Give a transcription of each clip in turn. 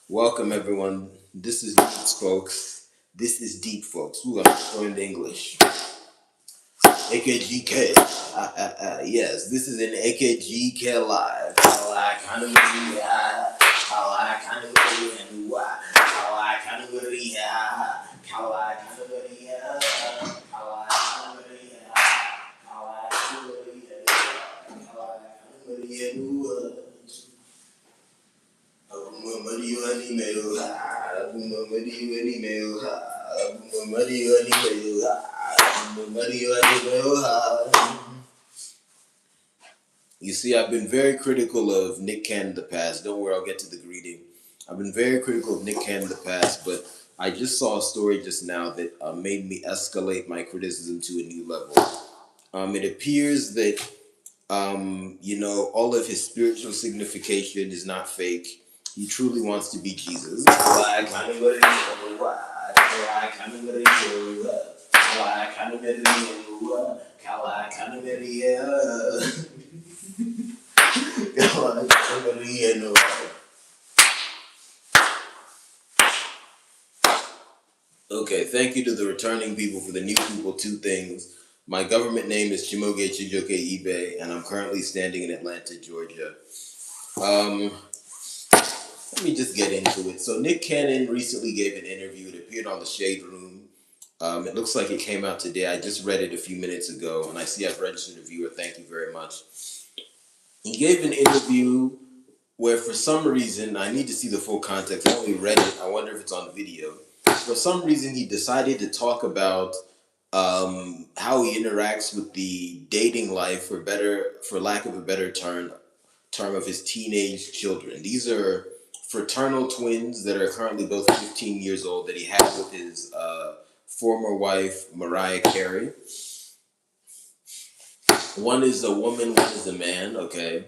Welcome everyone. This is Deep Folks. This is Deep Folks. Ooh, I'm learning English. AKGK. Yes, this is an AKGK live. You see, I've been very critical of Nick Cannon in the past. Don't worry, I'll get to the greeting. I've been very critical of Nick Cannon in the past, but I just saw a story just now that made me escalate my criticism to a new level. It appears that, all of his spiritual signification is not fake. He truly wants to be Jesus. Okay, thank you to the returning people. For the new people, two things. My government name is Chimoge Chijoke Ibe, and I'm currently standing in Atlanta, Georgia. Let me just get into it. So Nick Cannon recently gave an interview. It appeared on the Shade Room. It looks like it came out today. I just read it a few minutes ago, and I see I've registered a viewer. Thank you very much. He gave an interview where, for some reason, I need to see the full context. I only read it. I wonder if it's on video. For some reason, he decided to talk about how he interacts with the dating life, for lack of a better term of his teenage children. These are fraternal twins that are currently both 15 years old that he had with his former wife, Mariah Carey. One is a woman, one is a man, okay?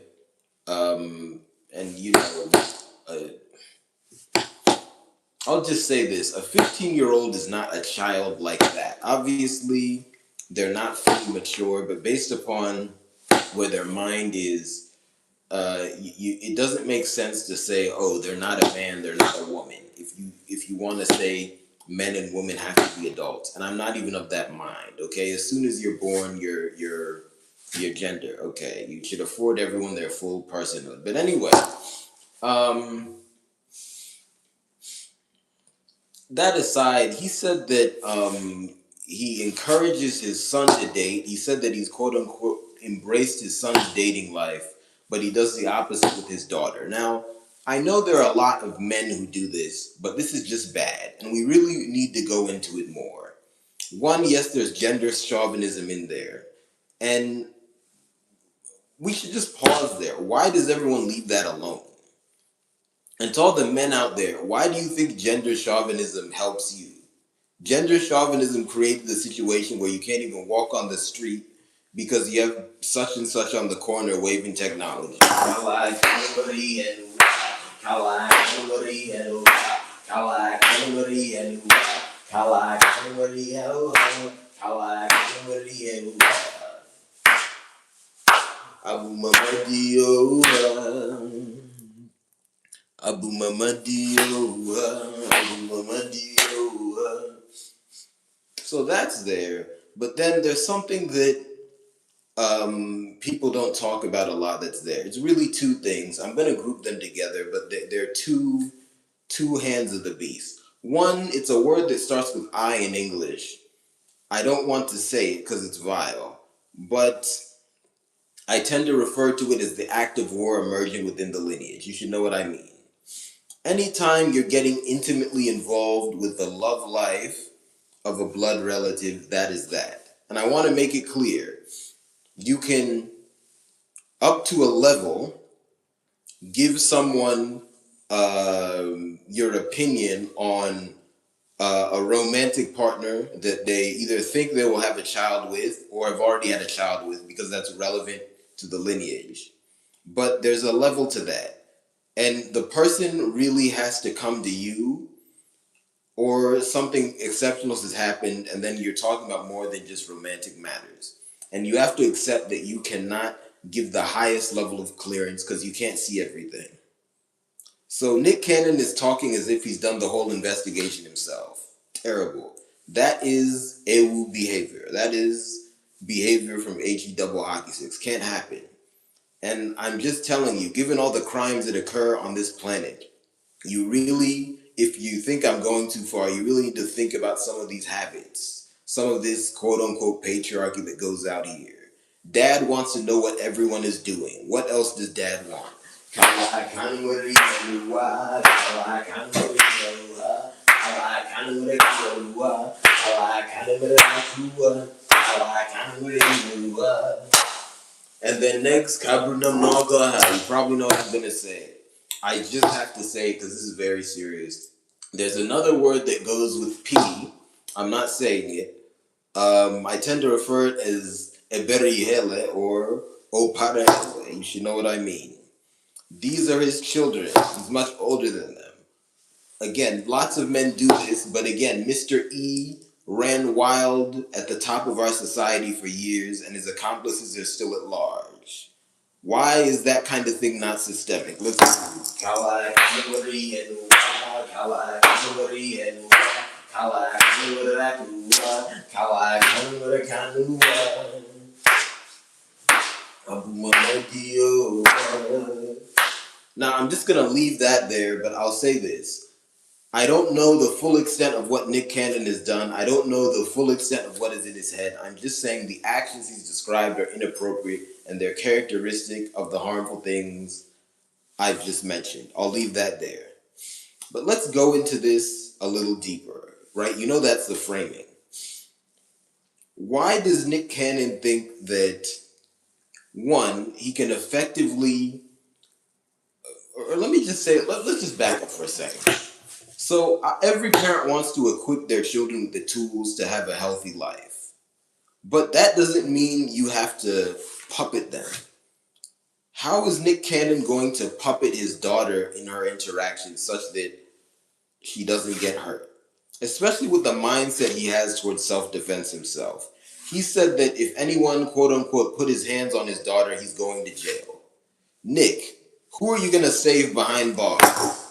I'll just say this. A 15-year-old is not a child like that. Obviously, they're not fully mature, but based upon where their mind is, it doesn't make sense to say, oh, they're not a man, they're not a woman. If you want to say men and women have to be adults, and I'm not even of that mind, okay? As soon as you're born, your gender, okay? You should afford everyone their full personhood. But anyway, that aside, he said that he encourages his son to date. He said that he's quote unquote embraced his son's dating life, but he does the opposite with his daughter. Now, I know there are a lot of men who do this, but this is just bad, and we really need to go into it more. One, yes, there's gender chauvinism in there, and we should just pause there. Why does everyone leave that alone? And to all the men out there, why do you think gender chauvinism helps you? Gender chauvinism created the situation where you can't even walk on the street because you have such and such on the corner waving technology. Abu Mamadio, Abu Mamadio, Abu Mamadio. So that's there. But then there's something that people don't talk about a lot that's there. It's really two things. I'm going to group them together, but they're two hands of the beast. One, it's a word that starts with I in English. I don't want to say it because it's vile, but I tend to refer to it as the act of war emerging within the lineage. You should know what I mean. Anytime you're getting intimately involved with the love life of a blood relative, that is that. And I want to make it clear you can, up to a level, give someone your opinion on a romantic partner that they either think they will have a child with or have already had a child with because that's relevant to the lineage. But there's a level to that. And the person really has to come to you or something exceptional has happened and then you're talking about more than just romantic matters. And you have to accept that you cannot give the highest level of clearance because you can't see everything. So Nick Cannon is talking as if he's done the whole investigation himself. Terrible. That is AWU behavior. That is behavior from HE double hockey sticks. Can't happen. And I'm just telling you, given all the crimes that occur on this planet, you really, if you think I'm going too far, you really need to think about some of these habits, some of this quote unquote patriarchy that goes out here. Dad wants to know what everyone is doing. What else does dad want? And then next, Kabrunam Noga, you probably know what I'm going to say. I just have to say, because this is very serious, there's another word that goes with P. I'm not saying it. I tend to refer it as Eberihele or Oparele. You should know what I mean. These are his children. He's much older than them. Again, lots of men do this, but again, Mr. E ran wild at the top of our society for years, and his accomplices are still at large. Why is that kind of thing not systemic? Listen to Now, I'm just going to leave that there, but I'll say this. I don't know the full extent of what Nick Cannon has done. I don't know the full extent of what is in his head. I'm just saying the actions he's described are inappropriate and they're characteristic of the harmful things I've just mentioned. I'll leave that there. But let's go into this a little deeper, right? You know that's the framing. Why does Nick Cannon think that, one, he can effectively, or let me just say, let's just back up for a second. So every parent wants to equip their children with the tools to have a healthy life. But that doesn't mean you have to puppet them. How is Nick Cannon going to puppet his daughter in her interactions such that she doesn't get hurt? Especially with the mindset he has towards self-defense himself. He said that if anyone, quote unquote, put his hands on his daughter, he's going to jail. Nick, who are you going to save behind bars?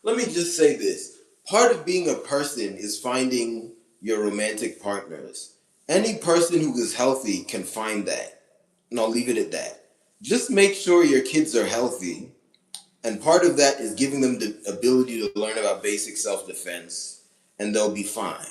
Let me just say this. Part of being a person is finding your romantic partners. Any person who is healthy can find that. And I'll leave it at that. Just make sure your kids are healthy. And part of that is giving them the ability to learn about basic self-defense. And they'll be fine.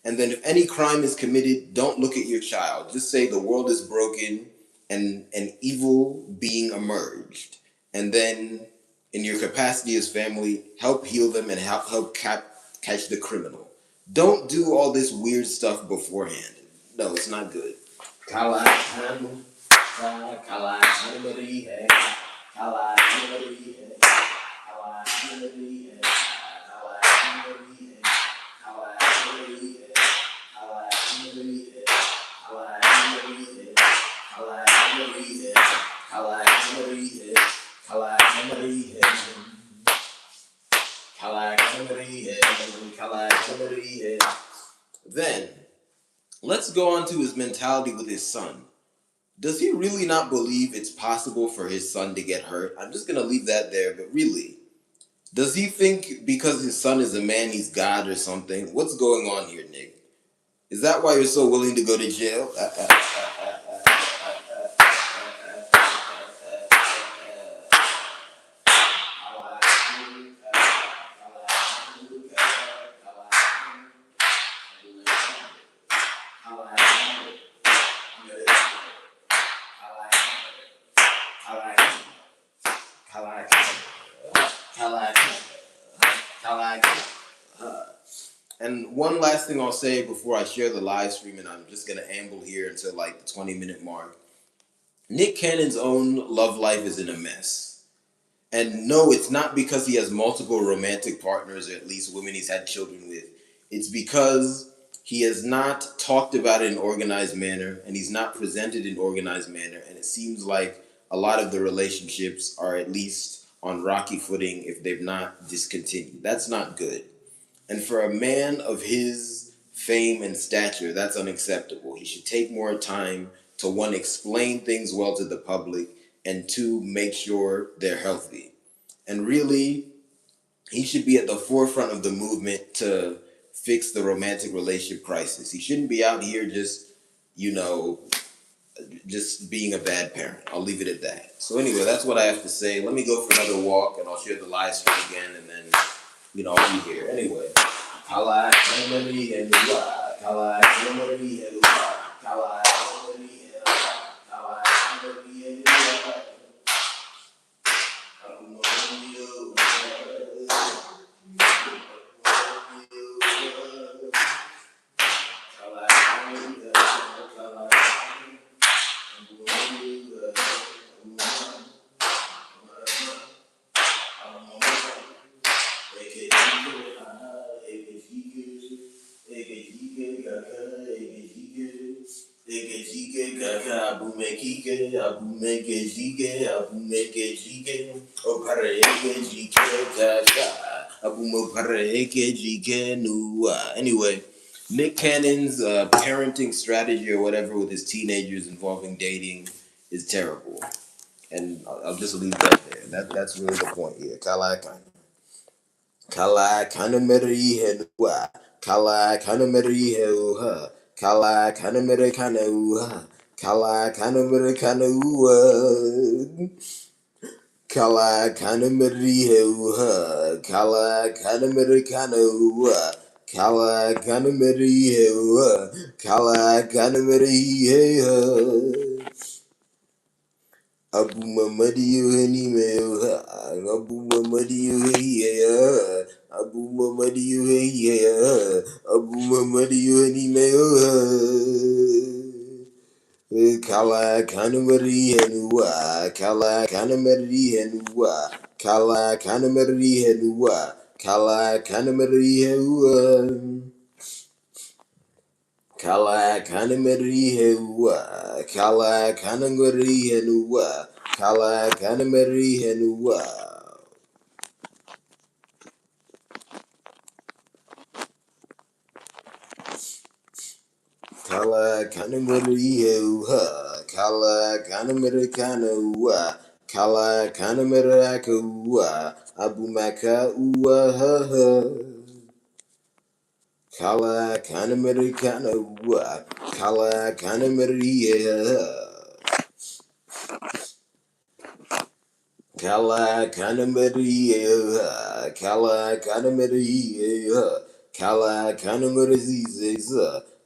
And then if any crime is committed, don't look at your child. Just say the world is broken and an evil being emerged. And then in your capacity as family, help heal them and help catch the criminal. Don't do all this weird stuff beforehand. No, it's not good. Then, let's go on to his mentality with his son. Does he really not believe it's possible for his son to get hurt? I'm just gonna leave that there, but really, does he think because his son is a man, he's God or something? What's going on here, Nick? Is that why you're so willing to go to jail? And one last thing I'll say before I share the live stream, and I'm just gonna amble here until like the 20-minute mark. Nick Cannon's own love life is in a mess. And no, it's not because he has multiple romantic partners, or at least women he's had children with. It's because he has not talked about it in an organized manner, and he's not presented in an organized manner. And it seems like a lot of the relationships are at least on rocky footing if they've not discontinued. That's not good. And for a man of his fame and stature, that's unacceptable. He should take more time to, one, explain things well to the public, and two, make sure they're healthy. And really, he should be at the forefront of the movement to fix the romantic relationship crisis. He shouldn't be out here just, you know, just being a bad parent. I'll leave it at that. So anyway, that's what I have to say. Let me go for another walk, and I'll share the live stream again, and then, I'll be here. Anyway. Kala Kamari and Kala Kamari and Kala Kamari and Kala Kamari and Anyway, Nick Cannon's parenting strategy or whatever with his teenagers involving dating is terrible. And I'll just leave that there. That's really the point here. Kala kana meri henua. Kala kana meri heuha. Kala kana meri kana uha. Kala kana meri kana ua. Kala kana meri heuha. Kala kana meri kana ua. Kala kana meri heuha. Kala kana meri heuha. Abu Mamadiyo Hanimeha, Abu Mamadiyo Hiya, Abu Mamadiyo Hiya, Abu Mamadiyo Hanimeha, Kala Kanamari Henua, Kala Kanamari Henua, Kala Kanamari Henua, Kala Kanamari Henua. Kala kanameri henua, kala kanameri henua, kala kanameri henua. Kala kanameri henua, kala kanameri kanua, kala kanameri akua, abumaka ua ha ha. Kala kanameri kanua, kala kanameri Kala kanameri kala kanameri kala kanameri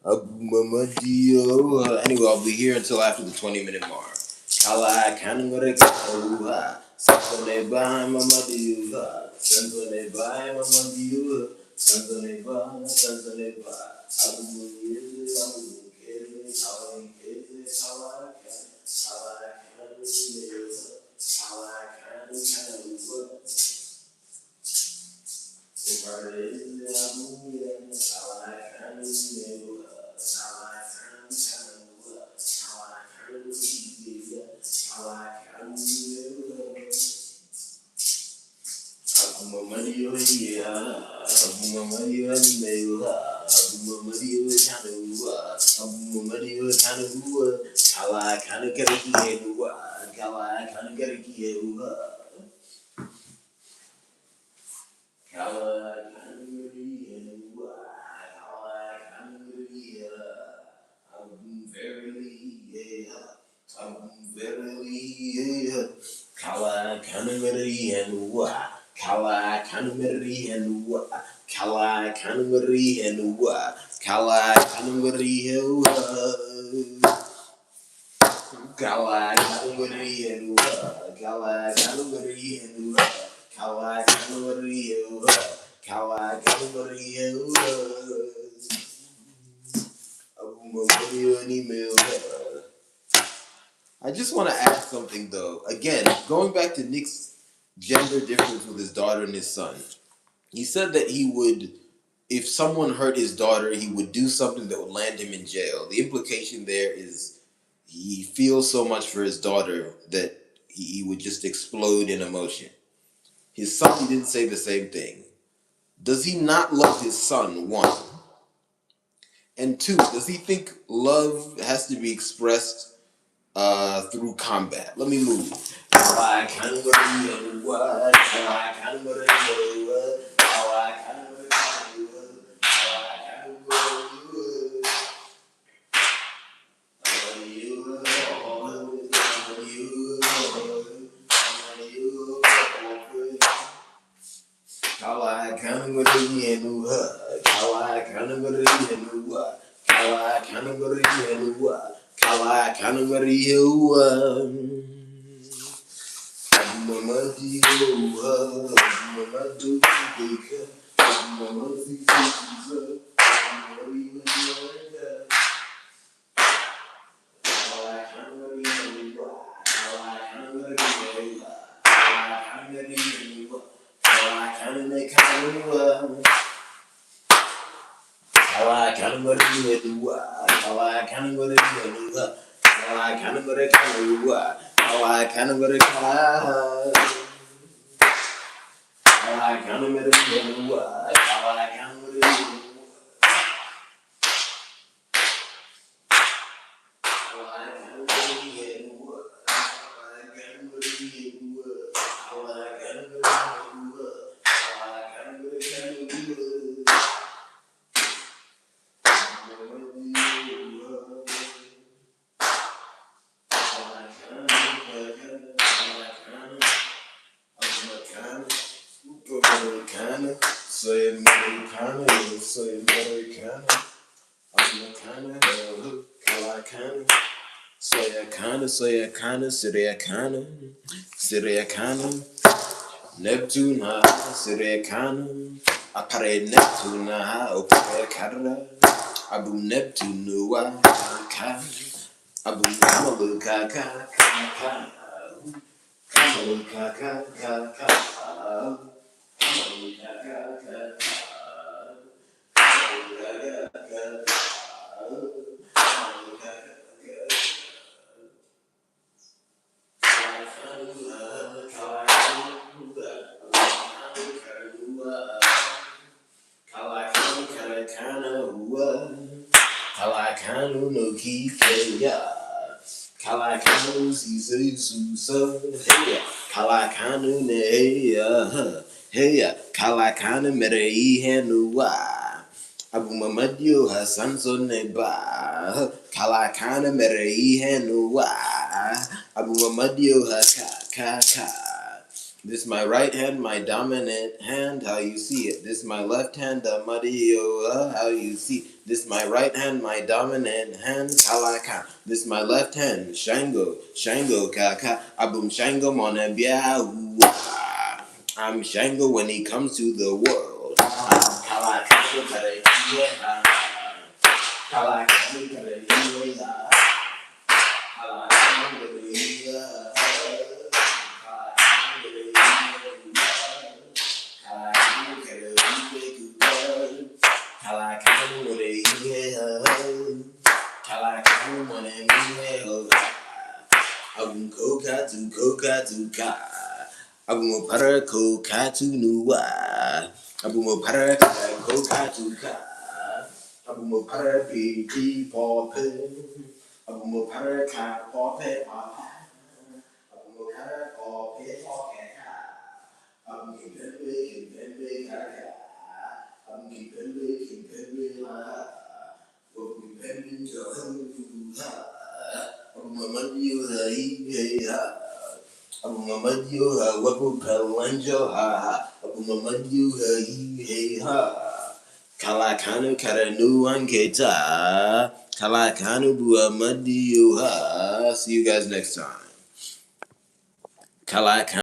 Abu Mamadio. Anyway, I'll be here until after the 20-minute mark. Kala kanameri kala Sansone by Mamadio. Sansone by Mamadio. Sansone by Sansone by Abu Mamadio. Abu Kele Kala Kele Kala Kala Kanameri. I just want to ask something though. Again, going back to Nick's gender difference with his daughter and his son. He said that he would, if someone hurt his daughter, he would do something that would land him in jail. The implication there is he feels so much for his daughter that he would just explode in emotion. His son, he didn't say the same thing. Does he not love his son, one? And two, does he think love has to be expressed through combat? Let me move. Neptuna, Sirekana, Apare Neptuna, Opare Kara, Abu Neptunua, Abu Kamaluka, Kalakanu no Kikeya. Kalakanu Susa. Kalakanu Neya. Heya. Kalakanu Merei Henua. Abu Mamadio Hasanso Neba. Kalakana Merei Henua. Abu Mamadio Hakaka. This my right hand, my dominant hand, how you see it. This my left hand, the muddy, how you see. This my right hand, my dominant hand, kalaka. This my left hand, Shango, Shango, kaka. Abum Shango, monabia, I'm Shango when he comes to the world. Kalaka, Abu para ko katu nuwa. Abu para ko katu ka. Abumo para baby pope. Abumo para cat pope. Abumo para pope pope. Abumo kimpe kaka. Abumo kimpe la. Abumo kimpe joha. Abumo madio ha. Abumo madio ha. Wabu pelanjo ha. Abumo madio ha. Kalakanu karanu anketa. Kalakanu buamadiuha. See you guys next time. Kalakanu.